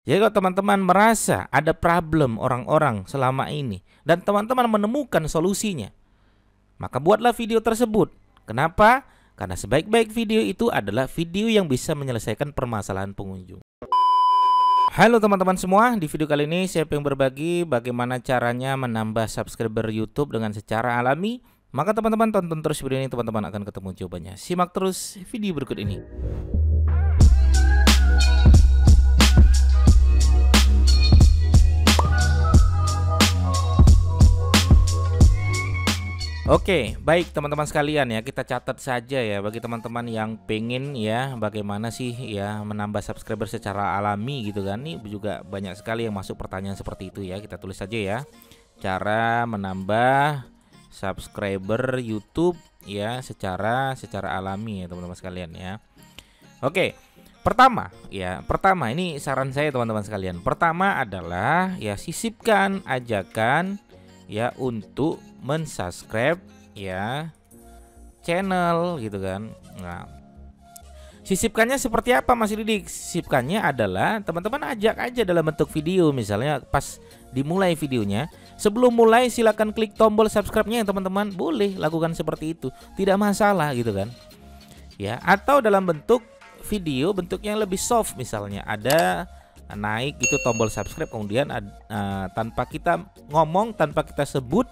Jadi kalau teman-teman merasa ada problem orang-orang selama ini dan teman-teman menemukan solusinya, maka buatlah video tersebut. Kenapa? Karena sebaik-baik video itu adalah video yang bisa menyelesaikan permasalahan pengunjung. Halo teman-teman semua, di video kali ini saya ingin berbagi bagaimana caranya menambah subscriber YouTube dengan secara alami. Maka teman-teman tonton terus video ini, teman-teman akan ketemu jawabannya. Simak terus video berikut ini. Oke, baik teman-teman sekalian ya, kita catat saja ya bagi teman-teman yang pengen ya bagaimana sih ya menambah subscriber secara alami gitu kan. Ini juga banyak sekali yang masuk pertanyaan seperti itu ya. Kita tulis saja ya. Cara menambah subscriber YouTube ya secara alami ya teman-teman sekalian ya. Oke. Pertama ini saran saya teman-teman sekalian. Pertama adalah ya sisipkan ajakan ya untuk mensubscribe ya channel gitu kan. Nah, sisipkannya seperti apa Mas Didik? Sisipkannya adalah teman-teman ajak aja dalam bentuk video. Misalnya pas dimulai videonya, sebelum mulai silakan klik tombol subscribe-nya ya teman-teman. Boleh lakukan seperti itu, tidak masalah gitu kan. Ya, atau dalam bentuk video bentuknya lebih soft, misalnya ada naik gitu tombol subscribe, kemudian tanpa kita ngomong, tanpa kita sebut,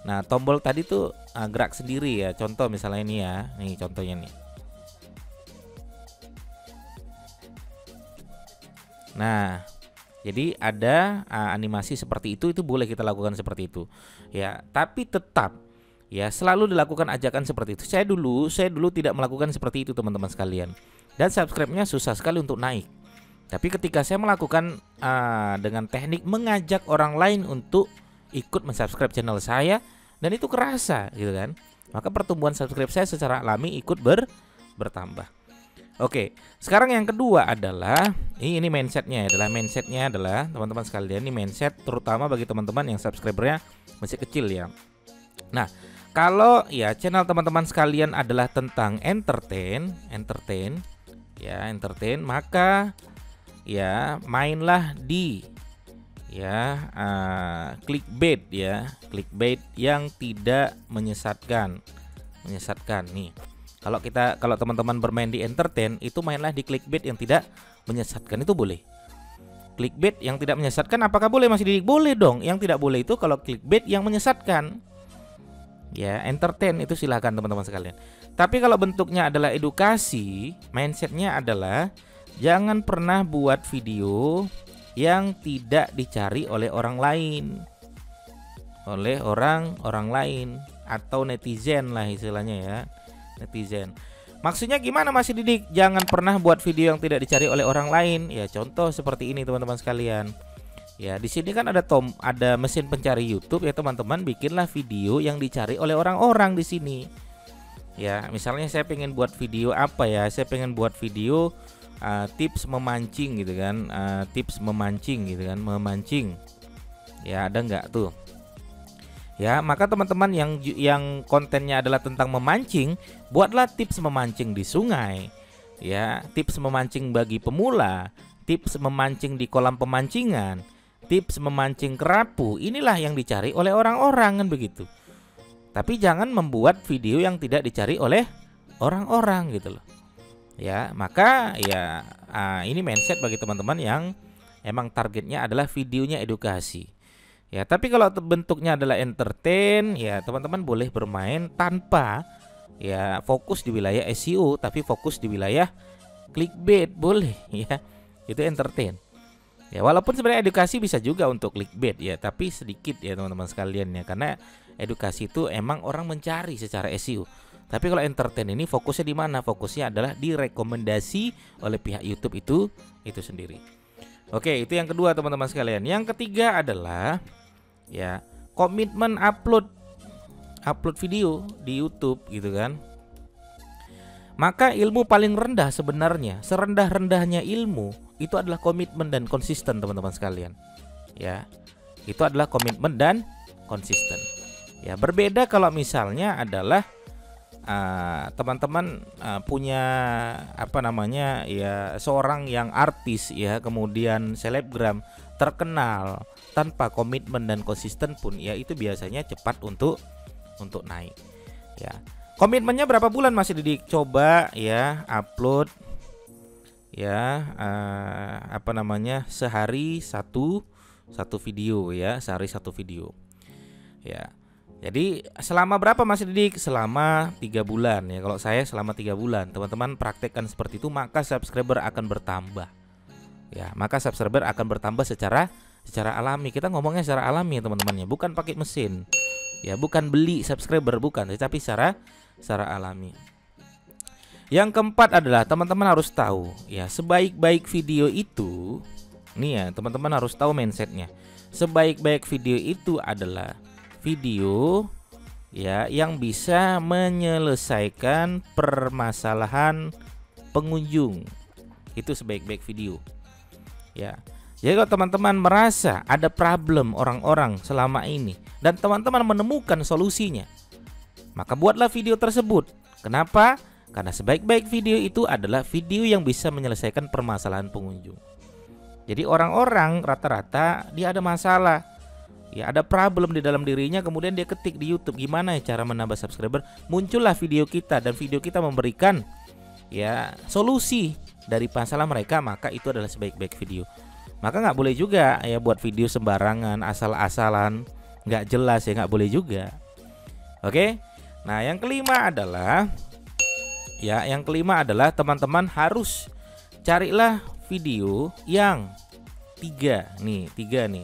nah tombol tadi tuh gerak sendiri ya. Contoh misalnya ini ya, nih contohnya nih. Nah, jadi ada animasi seperti itu boleh kita lakukan seperti itu ya. Tapi tetap ya selalu dilakukan ajakan seperti itu. Saya dulu tidak melakukan seperti itu teman-teman sekalian, dan subscribe-nya susah sekali untuk naik. Tapi ketika saya melakukan dengan teknik mengajak orang lain untuk ikut mensubscribe channel saya, dan itu kerasa gitu kan, maka pertumbuhan subscribe saya secara alami ikut bertambah. Oke, sekarang yang kedua adalah ini mindsetnya adalah teman-teman sekalian, ini mindset terutama bagi teman-teman yang subscribernya masih kecil ya. Nah, kalau ya channel teman-teman sekalian adalah tentang entertain, maka ya mainlah di ya clickbait yang tidak menyesatkan nih. Kalau teman-teman bermain di entertain, itu mainlah di clickbait yang tidak menyesatkan, itu boleh. Clickbait yang tidak menyesatkan apakah boleh Mas Didik? Boleh dong. Yang tidak boleh itu kalau clickbait yang menyesatkan. Ya, entertain itu silahkan teman-teman sekalian. Tapi kalau bentuknya adalah edukasi, mindsetnya adalah jangan pernah buat video yang tidak dicari oleh orang lain, atau netizen lah istilahnya ya, netizen. Maksudnya gimana Mas Didik? Jangan pernah buat video yang tidak dicari oleh orang lain. Ya contoh seperti ini teman-teman sekalian. Ya di sini kan ada mesin pencari YouTube ya teman-teman, bikinlah video yang dicari oleh orang-orang di sini. Ya misalnya saya pengen buat video apa ya? Saya pengen buat video tips memancing gitu kan, memancing. Ya ada nggak tuh? Ya maka teman-teman yang kontennya adalah tentang memancing, buatlah tips memancing di sungai. Ya tips memancing bagi pemula, tips memancing di kolam pemancingan, tips memancing kerapu. Inilah yang dicari oleh orang-orang kan begitu. Tapi jangan membuat video yang tidak dicari oleh orang-orang gitu loh. Ya, maka ya ini mindset bagi teman-teman yang emang targetnya adalah videonya edukasi. Ya, tapi kalau bentuknya adalah entertain, ya teman-teman boleh bermain tanpa ya fokus di wilayah SEO, tapi fokus di wilayah clickbait boleh ya. Itu entertain. Ya, walaupun sebenarnya edukasi bisa juga untuk clickbait ya, tapi sedikit ya teman-teman sekalian ya, karena edukasi itu emang orang mencari secara SEO. Tapi kalau entertain ini fokusnya di mana? Fokusnya adalah direkomendasi oleh pihak YouTube itu sendiri. Oke, itu yang kedua teman-teman sekalian. Yang ketiga adalah ya komitmen upload video di YouTube gitu kan. Maka ilmu paling rendah sebenarnya, serendah-rendahnya ilmu itu adalah komitmen dan konsisten teman-teman sekalian. Ya, itu adalah komitmen dan konsisten. Ya, berbeda kalau misalnya adalah teman-teman punya apa namanya ya, seorang yang artis ya, kemudian selebgram terkenal tanpa komitmen dan konsisten pun ya itu biasanya cepat untuk naik ya. Komitmennya berapa bulan Mas Didik? Coba ya upload ya apa namanya, sehari satu video ya, sehari satu video ya. Jadi selama berapa Mas Didik? Selama 3 bulan ya. Kalau saya selama 3 bulan. Teman-teman praktekkan seperti itu, maka subscriber akan bertambah. Ya, maka subscriber akan bertambah secara alami. Kita ngomongnya secara alami ya teman-teman ya, bukan pakai mesin. Ya, bukan beli subscriber, bukan, tetapi secara alami. Yang keempat adalah teman-teman harus tahu ya, sebaik-baik video itu nih ya, teman-teman harus tahu mindsetnya. Sebaik-baik video itu adalah video ya yang bisa menyelesaikan permasalahan pengunjung. Itu sebaik-baik video ya. Jadi kalau teman-teman merasa ada problem orang-orang selama ini dan teman-teman menemukan solusinya, maka buatlah video tersebut. Kenapa? Karena sebaik-baik video itu adalah video yang bisa menyelesaikan permasalahan pengunjung. Jadi orang-orang rata-rata dia ada masalah ya, ada problem di dalam dirinya, kemudian dia ketik di YouTube gimana ya cara menambah subscriber, muncullah video kita dan video kita memberikan ya solusi dari masalah mereka, maka itu adalah sebaik-baik video. Maka nggak boleh juga ya buat video sembarangan, asal-asalan, nggak jelas ya, nggak boleh juga. Oke, nah yang kelima adalah teman-teman harus carilah video yang tiga nih,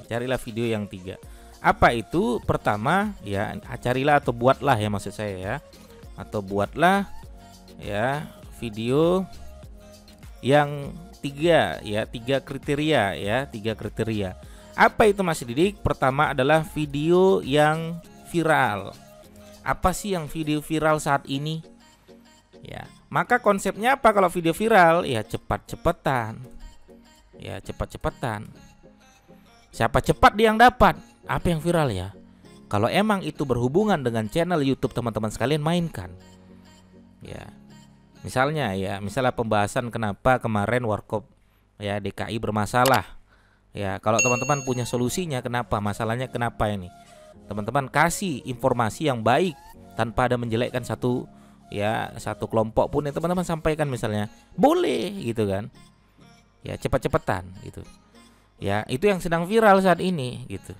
carilah video yang 3. Apa itu? Pertama ya, carilah atau buatlah ya, maksud saya ya, atau buatlah ya video yang 3 ya, 3 kriteria ya, 3 kriteria. Apa itu Mas Didik? Pertama adalah video yang viral. Apa sih yang video viral saat ini? Ya, maka konsepnya apa kalau video viral? Ya cepat-cepatan. Ya, cepat-cepatan. Siapa cepat dia yang dapat. Apa yang viral ya? Kalau emang itu berhubungan dengan channel YouTube teman-teman sekalian, mainkan. Ya. Misalnya pembahasan kenapa kemarin Warkop ya DKI bermasalah. Ya, kalau teman-teman punya solusinya, kenapa masalahnya, kenapa ini? Teman-teman kasih informasi yang baik tanpa ada menjelekkan satu kelompok pun ya, teman-teman sampaikan misalnya. Boleh gitu kan. Ya, cepat-cepatan gitu. Ya, itu yang sedang viral saat ini gitu.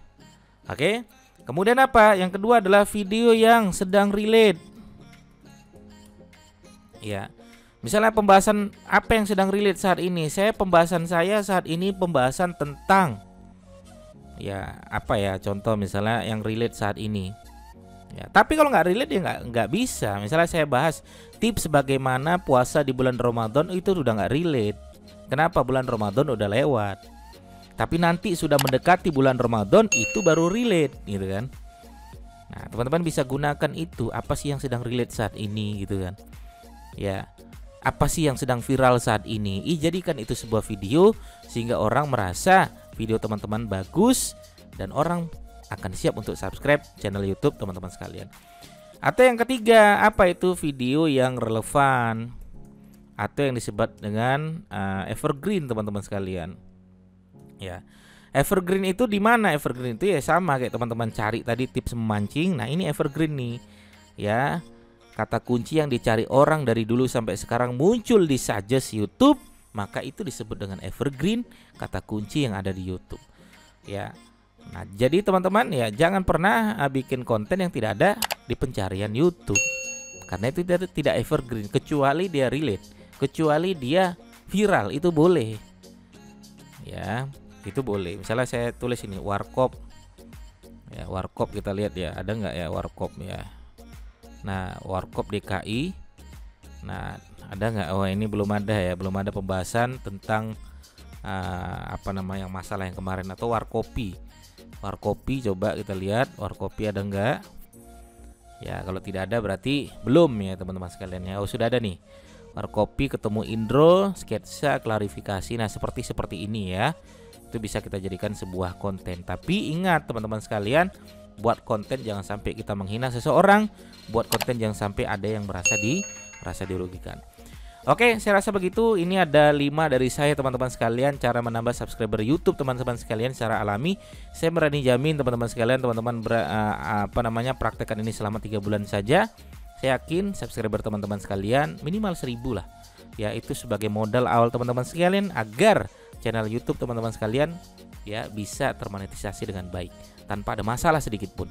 Oke. Kemudian apa? Yang kedua adalah video yang sedang relate. Ya. Misalnya pembahasan apa yang sedang relate saat ini? Pembahasan saya saat ini pembahasan tentang ya apa ya, contoh misalnya yang relate saat ini. Ya, tapi kalau nggak relate ya nggak bisa. Misalnya saya bahas tips bagaimana puasa di bulan Ramadan, itu udah nggak relate. Kenapa? Bulan Ramadan udah lewat. Tapi nanti sudah mendekati bulan Ramadan, itu baru relate gitu kan. Nah, teman-teman bisa gunakan itu. Apa sih yang sedang relate saat ini gitu kan. Ya, apa sih yang sedang viral saat ini? Jadikan itu sebuah video sehingga orang merasa video teman-teman bagus dan orang akan siap untuk subscribe channel YouTube teman-teman sekalian. Atau yang ketiga, apa itu video yang relevan atau yang disebut dengan evergreen teman-teman sekalian. Ya, evergreen itu di mana? Evergreen itu ya sama kayak teman-teman cari tadi tips memancing. Nah, ini evergreen nih. Ya, kata kunci yang dicari orang dari dulu sampai sekarang muncul di suggest YouTube, maka itu disebut dengan evergreen, kata kunci yang ada di YouTube. Ya. Nah, jadi teman-teman ya jangan pernah bikin konten yang tidak ada di pencarian YouTube. Karena itu tidak evergreen, kecuali dia relate, kecuali dia viral, itu boleh. Ya. Itu boleh. Misalnya saya tulis ini Warkop. Ya, Warkop kita lihat ya, ada nggak ya Warkop ya. Nah, Warkop DKI. Nah, ada nggak? Oh, ini belum ada ya, belum ada pembahasan tentang yang masalah yang kemarin, atau Warkopi. Warkopi, coba kita lihat Warkopi ada nggak? Ya, kalau tidak ada berarti belum ya teman-teman sekalian ya. Oh, sudah ada nih. Warkopi ketemu intro, sketsa, klarifikasi. Nah, seperti ini ya. Itu bisa kita jadikan sebuah konten. Tapi ingat teman-teman sekalian, buat konten jangan sampai kita menghina seseorang, buat konten jangan sampai ada yang merasa dirugikan. Oke, saya rasa begitu. Ini ada 5 dari saya teman-teman sekalian, cara menambah subscriber YouTube teman-teman sekalian secara alami. Saya berani jamin teman-teman sekalian, teman-teman praktekkan ini selama 3 bulan saja. Saya yakin subscriber teman-teman sekalian minimal 1000 lah. Ya, itu sebagai modal awal teman-teman sekalian agar channel YouTube teman-teman sekalian ya bisa termonetisasi dengan baik tanpa ada masalah sedikit pun.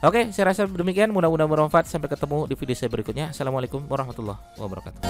Oke, saya rasa demikian, mudah-mudahan bermanfaat. Sampai ketemu di video saya berikutnya. Assalamualaikum warahmatullahi wabarakatuh.